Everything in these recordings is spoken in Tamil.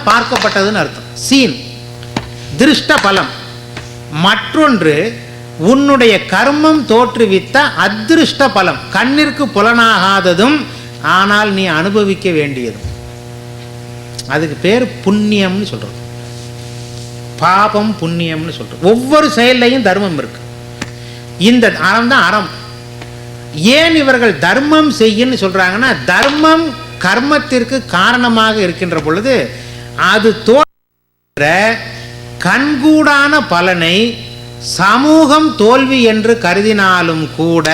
பார்க்கப்பட்டதுன்னு அர்த்தம். சீன் திருஷ்ட பலம். மற்றொன்று உன்னுடைய கர்மம் தோற்றுவித்த அதிருஷ்ட பலம், கண்ணிற்கு புலனாகாததும் ஆனால் நீ அனுபவிக்க வேண்டியதும். அதுக்கு பேர் புண்ணியம்னு சொல்றது, பாபம் புண்ணியம்னு சொல்றது. ஒவ்வொரு செயல்லையும் தர்மம் இருக்கு. இந்த அறம் தான் அறம். ஏன் இவர்கள் தர்மம் செய்யன்னு சொல்றாங்கன்னா, தர்மம் கர்மத்திற்கு காரணமாக இருக்கின்ற பொழுது அது தோற்ற கண்கூடான பலனை சமூகம் தோல்வி என்று கருதினாலும் கூட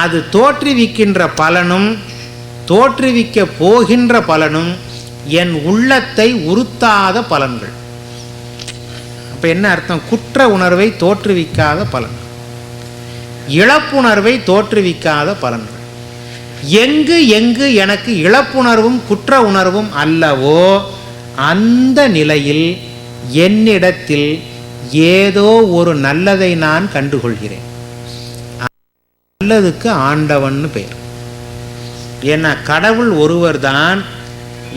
அது தோற்றுவிக்கின்ற பலனும் தோற்றுவிக்க போகின்ற பலனும் என் உள்ளத்தை உறுத்தாத பலன்கள். அப்ப என்ன அர்த்தம்? குற்ற உணர்வை தோற்றுவிக்காத பலன், இழப்புணர்வை தோற்றுவிக்காத பலன்கள். எங்கு எங்கு எனக்கு இழப்புணர்வும் குற்ற உணர்வும் அல்லவோ அந்த நிலையில் என்னிடத்தில் ஏதோ ஒரு நல்லதை நான் கண்டுகொள்கிறேன். நல்லதுக்கு ஆண்டவன் பெயர். ஏன்னா கடவுள் ஒருவர் தான்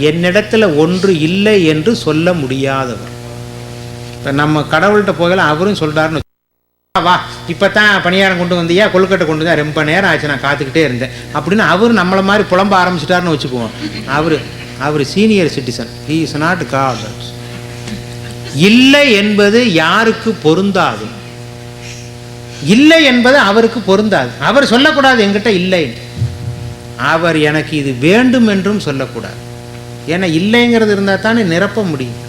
என்னிடத்தில் ஒன்று இல்லை என்று சொல்ல முடியாதவர். இப்போ நம்ம கடவுள்கிட்ட போகல, அவரும் சொல்கிறாருன்னு வா இப்போ தான் பணியாரம் கொண்டு வந்தியா, கொழுக்கட்டை கொண்டு தான், ரொம்ப நேரம் ஆச்சு நான் காத்துக்கிட்டே இருந்தேன் அப்படின்னு அவர் நம்மளை மாதிரி புலம்ப ஆரம்பிச்சிட்டாருன்னு வச்சுக்குவோம். அவர் senior citizen, he is not God. இல்லை என்பது யாருக்கு பொருந்தாது, இல்லை என்பது அவருக்கு பொருந்தாது. அவர் சொல்லக்கூடாது என்கிட்ட இல்லை, அவர் எனக்கு இது வேண்டும் என்றும் சொல்லக்கூடாது. ஏன்னா இல்லைங்கிறது இருந்தால் தானே நிரப்ப முடியும்.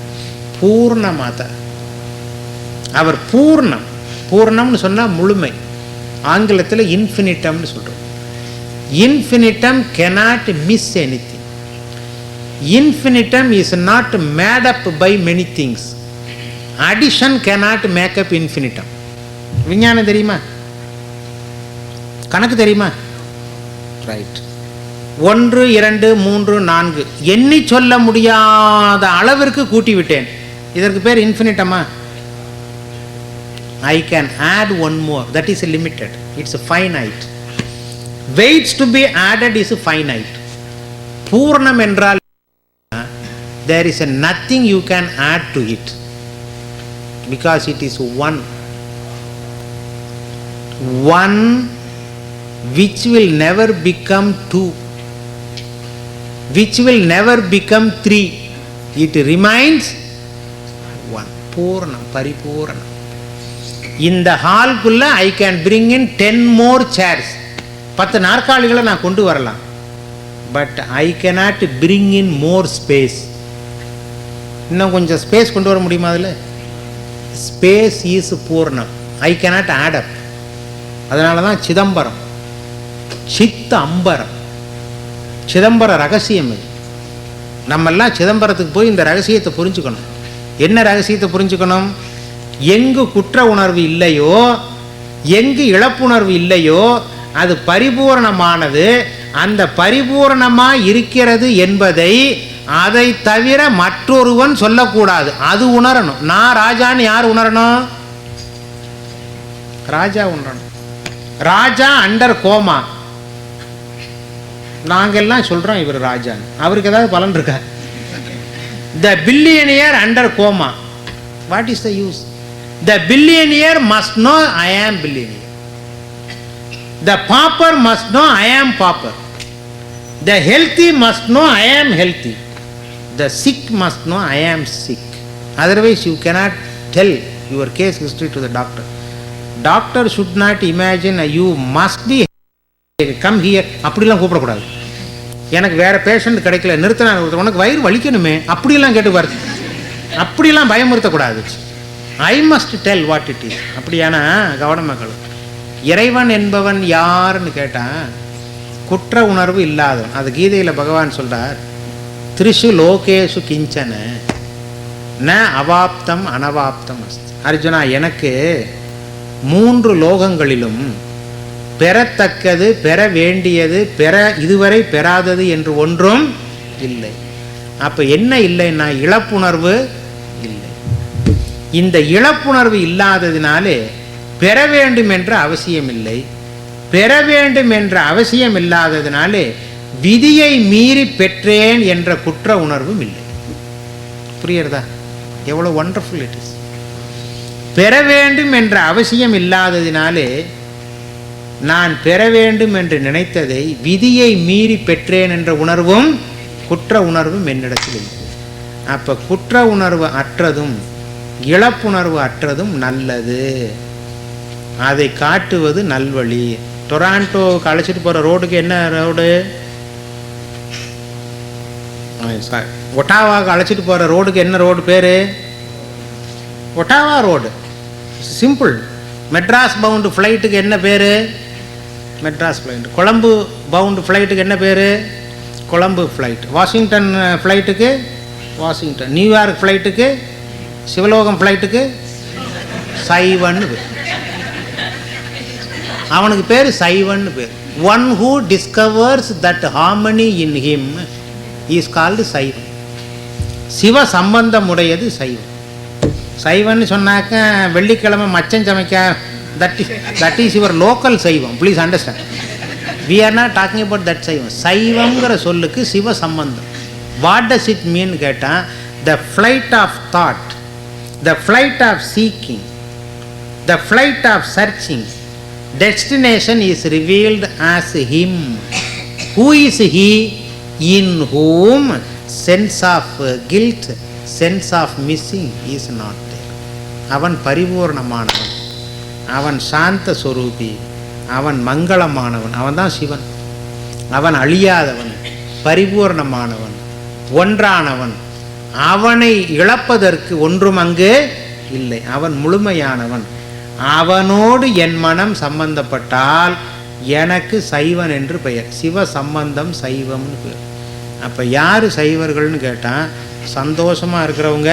பூர்ணமாக அவர் பூர்ணம். பூர்ணம்னு சொன்னால் முழுமை. ஆங்கிலத்தில் இன்ஃபினிட்டம்னு சொல்கிறோம். Infinitum cannot miss anything. Infinitum is not made up by many things. Addition cannot make up infinitum. விஞ்ஞானம் தெரியுமா? கணக்கு தெரியுமா? ரைட். 1 2 3 4 எண்ணி சொல்ல முடியாத அளவிற்கு கூட்டி விட்டேன். இதற்கு பேர் இன்ஃபினிட்டமா? I can add one more. That is limited. It's finite. Waits to be added is finite. பூர்ணம் என்றால் there is nothing you can add to it because it is one. One which will never become two, which will never become three. It remains one. பூர்ணம், பரிபூர்ணம். இந்த ஹால்குள்ள I can bring in 10 more chairs. 10 நாற்காலிகளை நான் கொண்டு வரலாம். But I cannot bring in more space. இன்னும் கொஞ்சம் ஸ்பேஸ் கொண்டு வர முடியுமா? அதில் space is Purnam. I cannot add up. அதனால தான் சிதம்பரம், சித்த அம்பரம், சிதம்பர ரகசியம் இது. நம்மெல்லாம் சிதம்பரத்துக்கு போய் இந்த ரகசியத்தை புரிஞ்சுக்கணும். என்ன ரகசியத்தை புரிஞ்சுக்கணும்? எங்கு குற்ற உணர்வு இல்லையோ, எங்கு இழப்புணர்வு இல்லையோ அது பரிபூரணமானது. அந்த பரிபூரணமாக இருக்கிறது என்பதை அதை தவிர மற்றொருவன் சொல்லக்கூடாது. அது உணரணும். நான் ராஜான்னு யார் உணரணும்? ராஜா உணரணும். ராஜா அண்டர் கோமா. நாங்கெல்லாம் சொல்றோம் இவர் ராஜான்னு. அவருக்கு ஏதாவது பலன் இருக்கா? The billionaire under coma. What is the use? The billionaire must know I am billionaire. The pauper must know I am pauper. The healthy must know I am healthy. The sick must know I am sick. Otherwise you cannot tell your case history to the doctor. Doctor should not imagine you must be come here. அப்படிலாம் கூப்பிடக்கூடாது. எனக்கு வேற பேஷண்ட் கிடைக்கல, நிறுத்தினா உனக்கு வயிறு வலிக்கணுமே அப்படிலாம் கேட்டு வருது. அப்படிலாம் பயமுறுத்தக்கூடாது. I must tell what it is. அப்படியானா கவனமாக. இறைவன் என்பவன் யாருன்னு கேட்டால் குற்ற உணர்வு இல்லாதவன். அது கீதையில் பகவான் சொல்றார், திரிஷு லோகேஷு கிஞ்சன ந அவாப்தம் அனவாப்தம் அஸ்தி. அர்ஜுனா, எனக்கு 3 லோகங்களிலும் பெறத்தக்கது, பெற வேண்டியது, இதுவரை பெறாதது என்று ஒன்றும் இல்லை. அப்போ என்ன இல்லைன்னா இழப்புணர்வு இல்லை. இந்த இழப்புணர்வு இல்லாததினாலே பெற வேண்டும் என்ற அவசியம் இல்லை. பெற வேண்டும் என்ற அவசியம் இல்லாததினாலே விதியை மீறி பெற்றேன் என்ற குற்ற உணர்வும் இல்லை. புரியுறதா? எவ்வளோ ஒண்டர்ஃபுல் இட் இஸ். பெற வேண்டும் என்ற அவசியம் இல்லாததினாலே நான் பெற வேண்டும் என்று நினைத்ததை விதியை மீறி பெற்றேன் என்ற உணர்வும் குற்ற உணர்வும் என்னிடத்தில் இல்லை. அப்போ குற்ற உணர்வு அற்றதும் இழப்புணர்வு அற்றதும் நல்லது. அதை காட்டுவது நல்வழி. டொராண்டோவுக்கு அழைச்சிட்டு போகிற ரோடுக்கு என்ன ரோடு? ஒட்டாவாவுக்கு அழைச்சிட்டு போகிற ரோடுக்கு என்ன ரோடு பேர்? Ottawa road. Simple. Madras bound ஃப்ளைட்டுக்கு என்ன பேர்? மெட்ராஸ் ஃப்ளைட். கொழம்பு பவுண்டு ஃப்ளைட்டுக்கு என்ன பேர்? கொழம்பு ஃப்ளைட். வாஷிங்டன் ஃப்ளைட்டுக்கு வாஷிங்டன். நியூயார்க் ஃப்ளைட்டுக்கு, சிவலோகம் ஃப்ளைட்டுக்கு சைவன்னு பேர். அவனுக்கு பேர் சைவன்னு பேர். One who discovers that harmony in him is called சைவன். சிவ சம்பந்தம் உடையது சைவம். சைவன்னு சொன்னாக்க வெள்ளிக்கிழமை மச்சம் சமைக்க, தட் இஸ் யுவர் லோக்கல் சைவம். Please understand. We are not talking about that சைவம். சைவங்கிற சொல்லுக்கு சிவ சம்பந்தம். வாட் டஸ் இட் மீன் கேட்டால், the flight of thought, the flight of seeking, the flight of searching, destination is revealed as him. Who is he? In whom sense of guilt, sense of missing is not there. அவன் பரிபூர்ணமானவன், அவன் சாந்த சொரூபி, அவன் மங்களமானவன். அவன் தான் சிவன். அவன் அழியாதவன், பரிபூர்ணமானவன், ஒன்றானவன். அவனை இழப்பதற்கு ஒன்றும் அங்கு இல்லை. அவன் முழுமையானவன். அவனோடு என் மனம் சம்பந்தப்பட்டால் எனக்கு சைவன் என்று பெயர். சிவ சம்பந்தம் சைவம்னு பேர். அப்போ யார் சைவர்கள்னு கேட்டால், சந்தோஷமாக இருக்கிறவங்க,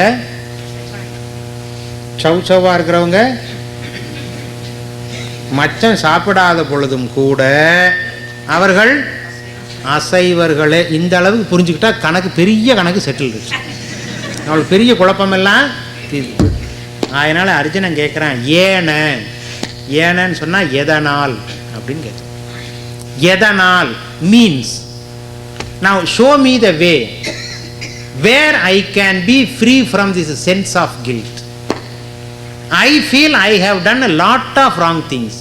சௌச்சவாக இருக்கிறவங்க, மச்சம் சாப்பிடாத பொழுதும் கூட அவர்கள் அசைவர்களே. இந்த அளவுக்கு புரிஞ்சுக்கிட்டா கணக்கு, பெரிய கணக்கு செட்டில் இருக்கு. அவளுக்கு பெரிய குழப்பமெல்லாம் தீர்வு. அதனால் அர்ஜுனன் கேட்குறான், ஏனன்னு சொன்னால் எதனால் அப்படின்னு கேட்குறான். எதனால் means, now show me the way where I can be free from this sense of guilt. I feel I have done a lot of wrong things.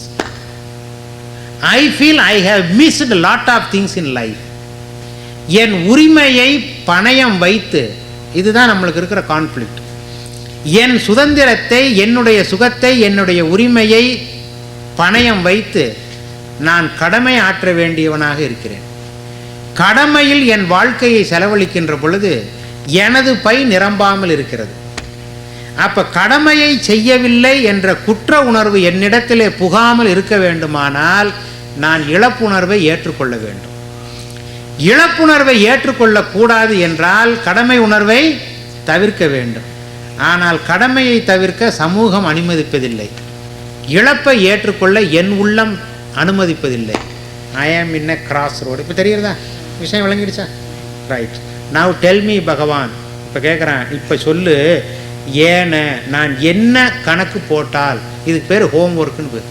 I feel I have missed a lot of things in life. என் உரிமையை பணயம் வைத்து, இதுதான் நம்மளுக்கு இருக்கிற கான்ஃப்ளிக்ட். என் சுதந்திரத்தை, என்னுடைய சுகத்தை, என்னுடைய உரிமையை பணயம் வைத்து நான் கடமை ஆற்ற வேண்டியவனாக இருக்கிறேன். கடமையில் என் வாழ்க்கையை செலவழிக்கின்ற பொழுது எனது பை நிரம்பாமல் இருக்கிறது. அப்போ கடமையை செய்யவில்லை என்ற குற்ற உணர்வு என்னிடத்திலே புகாமல் இருக்க வேண்டுமானால் நான் இழப்புணர்வை ஏற்றுக்கொள்ள வேண்டும். இழப்புணர்வை ஏற்றுக்கொள்ளக்கூடாது என்றால் கடமை உணர்வை தவிர்க்க வேண்டும். ஆனால் கடமையை தவிர்க்க சமூகம் அனுமதிப்பதில்லை. இழப்பை ஏற்றுக்கொள்ள என் உள்ளம் அனுமதிப்பதில்லை. ஐ ஆம் இன் எ கிராஸ் ரோடு. இப்போ தெரியுறதா? விஷயம் விளங்கிடுச்சா? ரைட். நவ் டெல் மீ பகவான். இப்போ கேட்குறான், இப்போ சொல்லு, ஏன நான் என்ன கணக்கு போட்டால், இதுக்கு பேர் ஹோம்ஒர்க்குன்னு பேர்.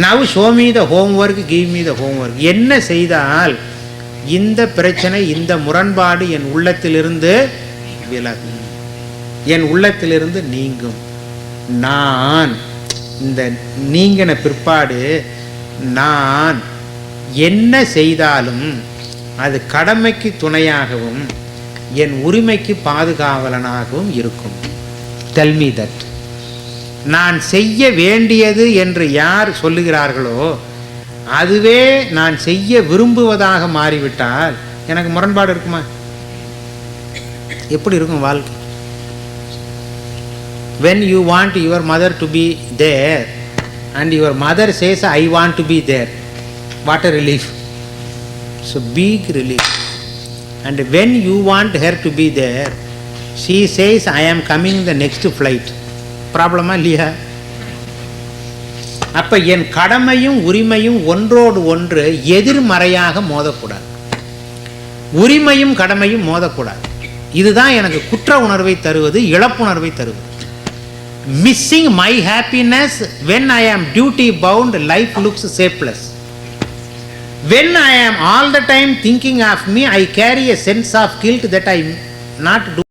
Now show me the homework, give me the homework. என்ன செய்தால் இந்த பிரச்சனை, இந்த முரண்பாடு என் உள்ளத்திலிருந்து விலகும், என் உள்ளத்திலிருந்து நீங்கும். நான் இந்த நீங்கின பிற்பாடு நான் என்ன செய்தாலும் அது கடமைக்கு துணையாகவும் என் உரிமைக்கு பாதுகாவலனாகவும் இருக்கும். Tell me that. நான் செய்ய வேண்டியது என்று யார் சொல்லுகிறார்களோ அதுவே நான் செய்ய விரும்புவதாக மாறிவிட்டால் எனக்கு முரண்பாடு இருக்குமா? எப்படி இருக்கும் வாழ்க்கை? When you want your mother to be there and your mother says I want to be there, what a relief. So big relief. And when you want her to be there, she says I am coming the next flight. Problem இல்லையா? அப்போ என் கடமையும் உரிமையும் ஒன்றோடு ஒன்று எதிர்மறையாக மோதக்கூடாது. உரிமையும் கடமையும் மோதக்கூடாது. இதுதான் எனக்கு குற்ற உணர்வை தருவது, இழப்புணர்வை தருவது. Missing my happiness when I am duty bound, life looks shapeless. When I am all the time thinking of me, I carry a sense of guilt that I am not doing